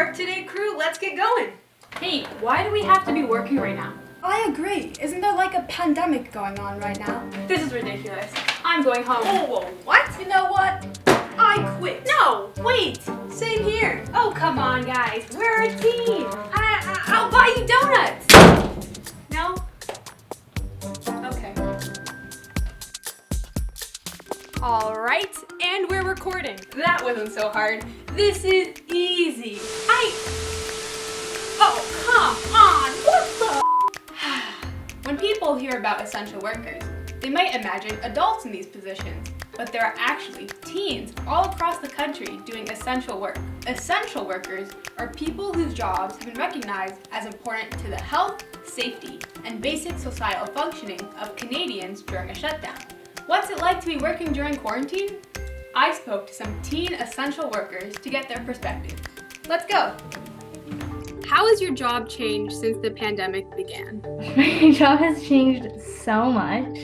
Work today, crew. Let's get going. Hey, why do we have to be working right now? I agree. Isn't there like a pandemic going on right now? This is ridiculous. I'm going home. Whoa, what? You know what? I quit. No, wait. Same here. Oh, come on, guys. We're a team. I'll buy you donuts. No? Okay. All right, and we're recording. That wasn't so hard. This is easy. Oh, come on. What the? When people hear about essential workers, they might imagine adults in these positions, but there are actually teens all across the country doing essential work. Essential workers are people whose jobs have been recognized as important to the health, safety, and basic societal functioning of Canadians during a shutdown. What's it like to be working during quarantine? I spoke to some teen essential workers to get their perspective. Let's go. How has your job changed since the pandemic began? My job has changed so much.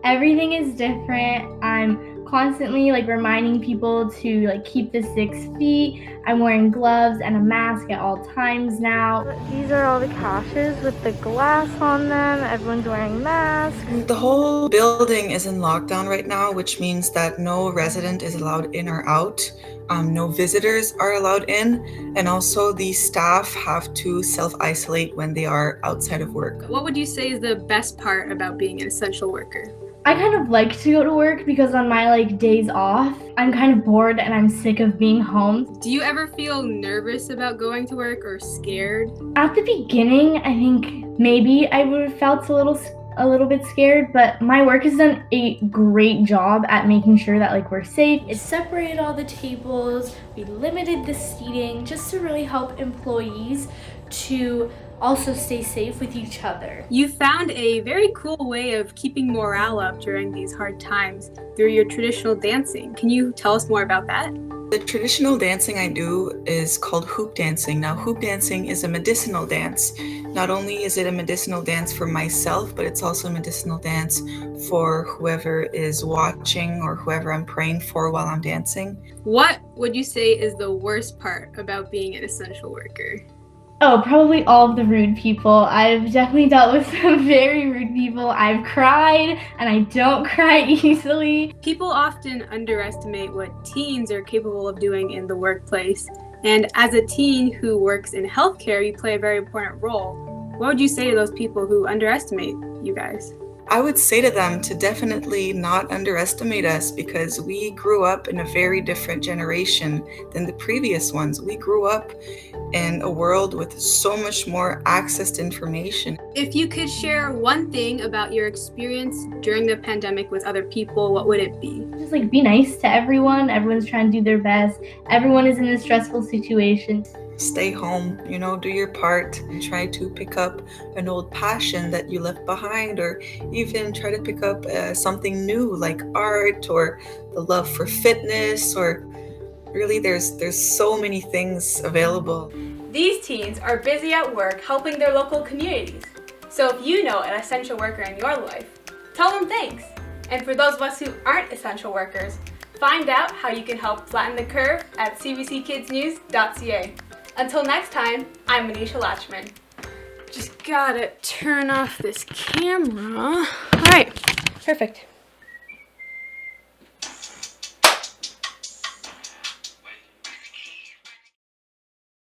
Everything is different. I'm constantly reminding people to keep the 6 feet. I'm wearing gloves and a mask at all times now. These are all the caches with the glass on them. Everyone's wearing masks. The whole building is in lockdown right now, which means that no resident is allowed in or out. No visitors are allowed in, and also the staff have to self-isolate when they are outside of work. What would you say is the best part about being an essential worker? I kind of like to go to work because on my days off, I'm kind of bored and I'm sick of being home. Do you ever feel nervous about going to work or scared? At the beginning, I think maybe I would have felt a little bit scared, but my work has done a great job at making sure that we're safe. It separated all the tables, we limited the seating just to really help employees to also stay safe with each other. You found a very cool way of keeping morale up during these hard times through your traditional dancing. Can you tell us more about that? The traditional dancing I do is called hoop dancing. Now, hoop dancing is a medicinal dance. Not only is it a medicinal dance for myself, but it's also a medicinal dance for whoever is watching or whoever I'm praying for while I'm dancing. What would you say is the worst part about being an essential worker? Oh, probably all of the rude people. I've definitely dealt with some very rude people. I've cried, and I don't cry easily. People often underestimate what teens are capable of doing in the workplace. And as a teen who works in healthcare, you play a very important role. What would you say to those people who underestimate you guys? I would say to them to definitely not underestimate us, because we grew up in a very different generation than the previous ones. We grew up in a world with so much more access to information. If you could share one thing about your experience during the pandemic with other people, what would it be? Just be nice to everyone. Everyone's trying to do their best. Everyone is in a stressful situation. Stay home, do your part, and try to pick up an old passion that you left behind, or even try to pick up something new like art or the love for fitness, or really there's so many things available. These teens are busy at work helping their local communities. So if you know an essential worker in your life, tell them thanks. And for those of us who aren't essential workers, find out how you can help flatten the curve at cbckidsnews.ca. Until next time, I'm Anisha Latchman. Just gotta turn off this camera. All right, perfect.